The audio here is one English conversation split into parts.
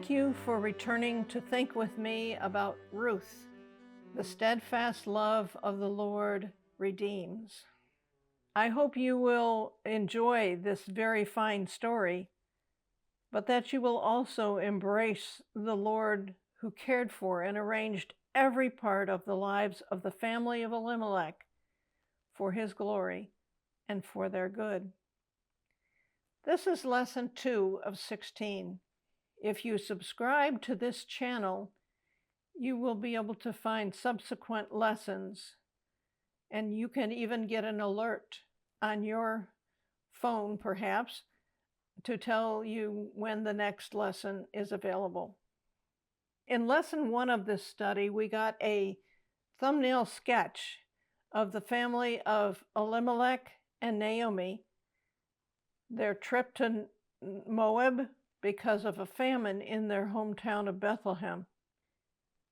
Thank you for returning to think with me about Ruth. The steadfast love of the Lord redeems. I hope you will enjoy this very fine story, but that you will also embrace the Lord who cared for and arranged every part of the lives of the family of Elimelech for his glory and for their good. This is lesson 2 of 16. If you subscribe to this channel, you will be able to find subsequent lessons, and you can even get an alert on your phone, perhaps, to tell you when the next lesson is available. In lesson 1 of this study, we got a thumbnail sketch of the family of Elimelech and Naomi, their trip to Moab because of a famine in their hometown of Bethlehem.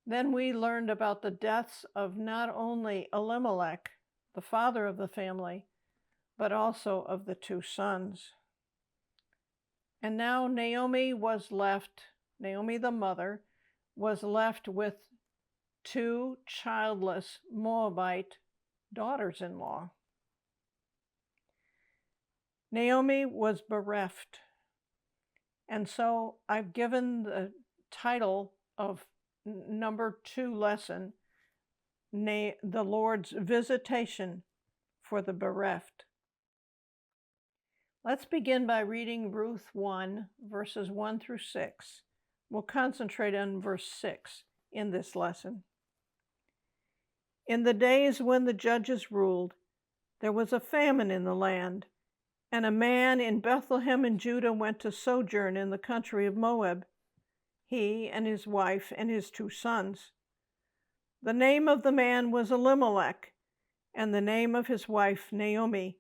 Then we learned about the deaths of not only Elimelech, the father of the family, but also of the 2 sons. And now Naomi the mother, was left with 2 childless Moabite daughters-in-law. Naomi was bereft. And so I've given the title of number 2 lesson, the Lord's Visitation for the Bereft. Let's begin by reading Ruth 1, verses 1 through 6. We'll concentrate on verse 6 in this lesson. In the days when the judges ruled, there was a famine in the land, and a man in Bethlehem in Judah went to sojourn in the country of Moab, he and his wife and his 2 sons. The name of the man was Elimelech, and the name of his wife Naomi,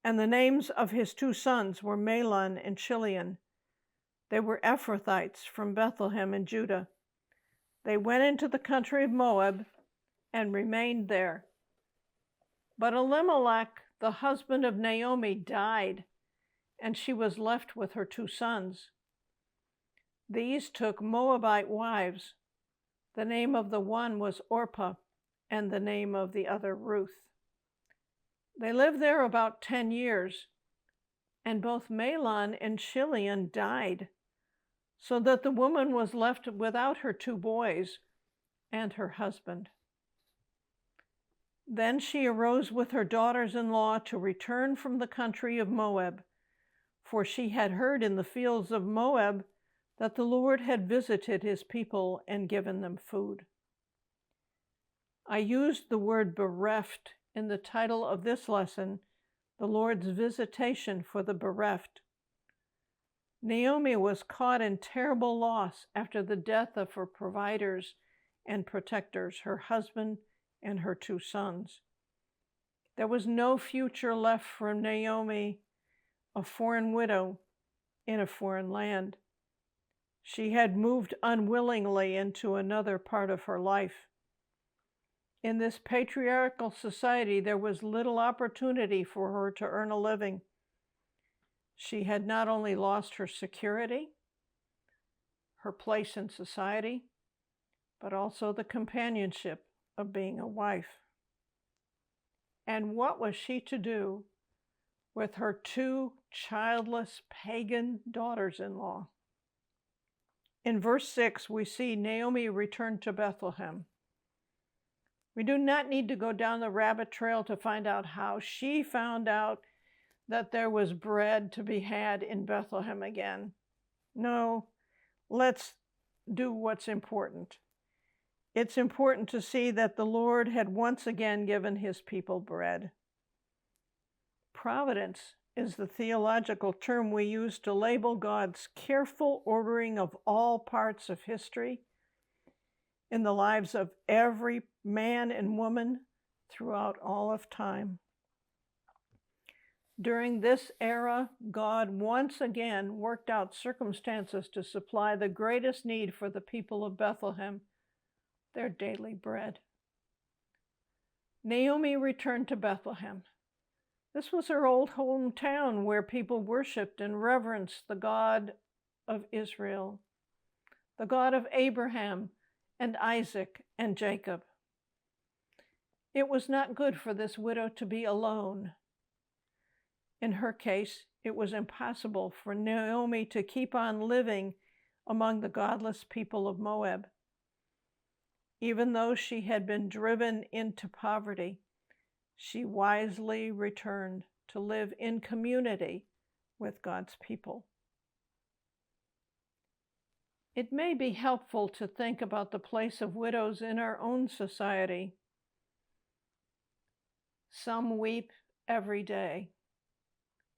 and the names of his 2 sons were Mahlon and Chilion. They were Ephrathites from Bethlehem in Judah. They went into the country of Moab and remained there. But Elimelech, the husband of Naomi, died, and she was left with her 2 sons. These took Moabite wives. The name of the one was Orpah, and the name of the other Ruth. They lived there about 10 years, and both Mahlon and Chilion died, so that the woman was left without her 2 boys and her husband. Then she arose with her daughters-in-law to return from the country of Moab, for she had heard in the fields of Moab that the Lord had visited his people and given them food. I used the word bereft in the title of this lesson, the Lord's Visitation for the Bereft. Naomi was caught in terrible loss after the death of her providers and protectors, her husband and her 2 sons. There was no future left for Naomi, a foreign widow in a foreign land. She had moved unwillingly into another part of her life. In this patriarchal society, there was little opportunity for her to earn a living. She had not only lost her security, her place in society, but also the companionship of being a wife. And what was she to do with her 2 childless pagan daughters-in-law? In verse 6, we see Naomi return to Bethlehem. We do not need to go down the rabbit trail to find out how she found out that there was bread to be had in Bethlehem again. No, let's do what's important. It's important to see that the Lord had once again given his people bread. Providence is the theological term we use to label God's careful ordering of all parts of history in the lives of every man and woman throughout all of time. During this era, God once again worked out circumstances to supply the greatest need for the people of Bethlehem, their daily bread. Naomi returned to Bethlehem. This was her old hometown where people worshiped and reverenced the God of Israel. the God of Abraham and Isaac and Jacob. It was not good for this widow to be alone. In her case, it was impossible for Naomi to keep on living among the godless people of Moab. Even though she had been driven into poverty, she wisely returned to live in community with God's people. It may be helpful to think about the place of widows in our own society. Some weep every day.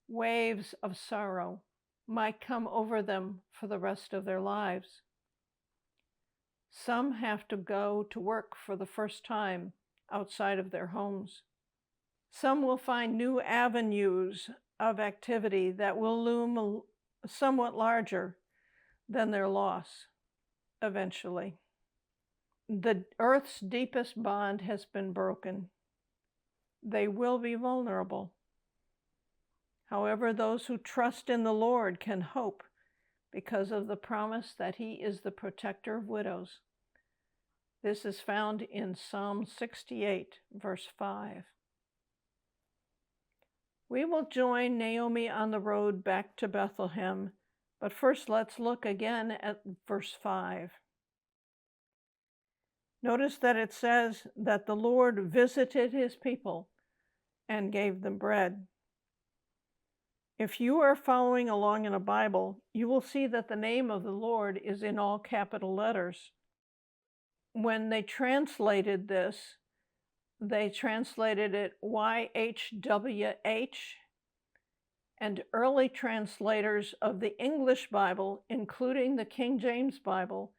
Waves of sorrow might come over them for the rest of their lives. Some have to go to work for the first time outside of their homes. Some will find new avenues of activity that will loom somewhat larger than their loss eventually. The earth's deepest bond has been broken. They will be vulnerable. However, those who trust in the Lord can hope because of the promise that He is the protector of widows. This is found in Psalm 68, verse 5. We will join Naomi on the road back to Bethlehem, but first let's look again at verse 5. Notice that it says that the Lord visited His people and gave them bread. If you are following along in a Bible, you will see that the name of the Lord is in all capital letters. When they translated this, they translated it YHWH, and early translators of the English Bible, including the King James Bible,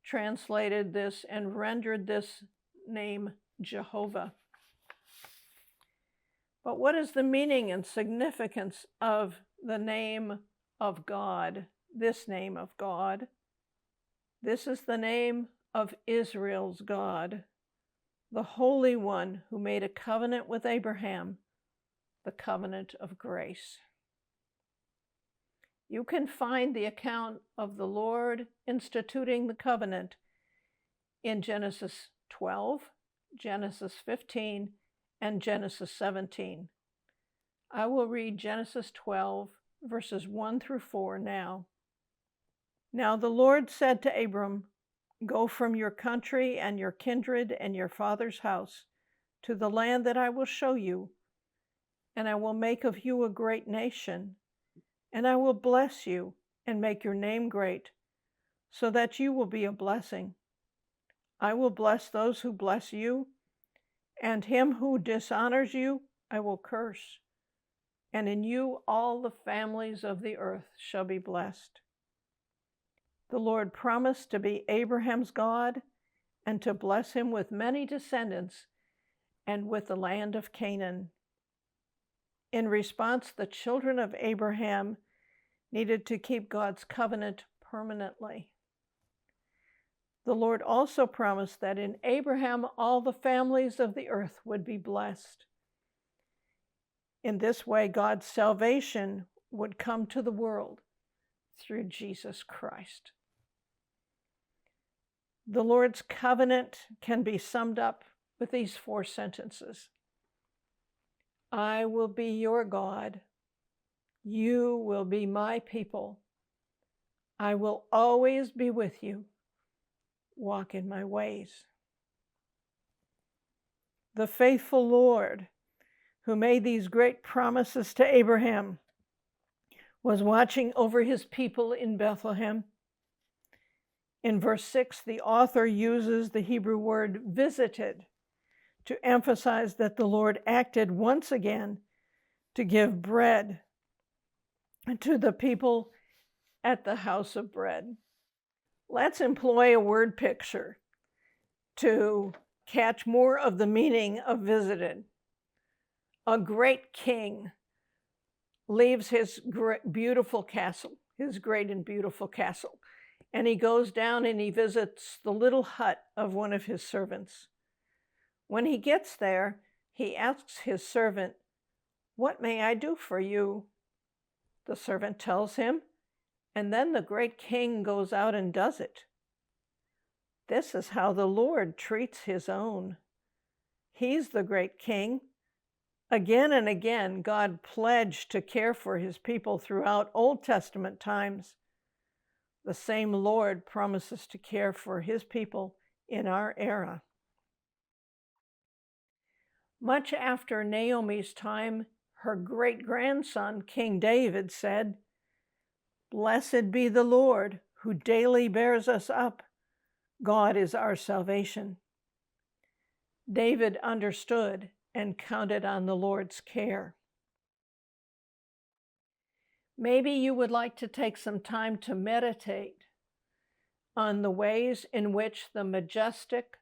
translated this and rendered this name Jehovah. But what is the meaning and significance of the name of God, this name of God? This is the name of Israel's God, the Holy One who made a covenant with Abraham, the covenant of grace. You can find the account of the Lord instituting the covenant in Genesis 12, Genesis 15, and Genesis 17. I will read Genesis 12, verses 1 through 4 now. Now the Lord said to Abram, "Go from your country and your kindred and your father's house to the land that I will show you, and I will make of you a great nation, and I will bless you and make your name great, so that you will be a blessing. I will bless those who bless you, and him who dishonors you I will curse, and in you all the families of the earth shall be blessed." The Lord promised to be Abraham's God and to bless him with many descendants and with the land of Canaan. In response, the children of Abraham needed to keep God's covenant permanently. The Lord also promised that in Abraham all the families of the earth would be blessed. In this way, God's salvation would come to the world through Jesus Christ. The Lord's covenant can be summed up with these 4 sentences. I will be your God. You will be my people. I will always be with you. Walk in my ways. The faithful Lord, who made these great promises to Abraham, was watching over his people in Bethlehem. In verse 6, the author uses the Hebrew word visited to emphasize that the Lord acted once again to give bread to the people at the house of bread. Let's employ a word picture to catch more of the meaning of visited. A great king leaves his beautiful castle, his great and beautiful castle, and he goes down and he visits the little hut of one of his servants. When he gets there, he asks his servant, "What may I do for you?" The servant tells him, and then the great king goes out and does it. This is how the Lord treats his own. He's the great king. Again and again, God pledged to care for his people throughout Old Testament times. The same Lord promises to care for his people in our era. Much after Naomi's time, her great-grandson, King David, said, "Blessed be the Lord, who daily bears us up. God is our salvation." David understood and counted on the Lord's care. Maybe you would like to take some time to meditate on the ways in which the majestic,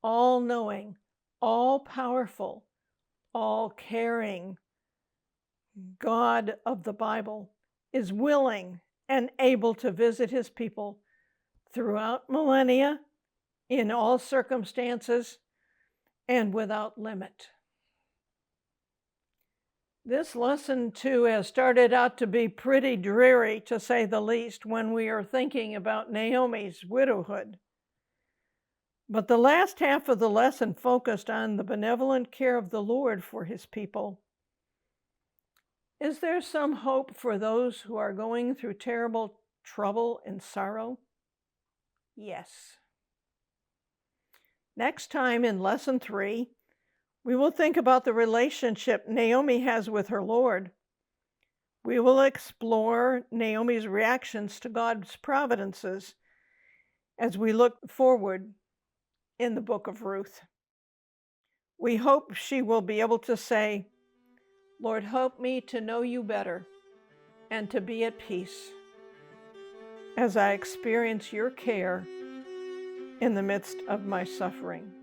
all-knowing, all-powerful, all-caring God of the Bible is willing and able to visit his people throughout millennia, in all circumstances, and without limit. This lesson, too, has started out to be pretty dreary, to say the least, when we are thinking about Naomi's widowhood. But the last half of the lesson focused on the benevolent care of the Lord for his people. Is there some hope for those who are going through terrible trouble and sorrow? Yes. Next time in Lesson 3, we will think about the relationship Naomi has with her Lord. We will explore Naomi's reactions to God's providences as we look forward in the book of Ruth. We hope she will be able to say, "Lord, help me to know you better and to be at peace as I experience your care in the midst of my suffering."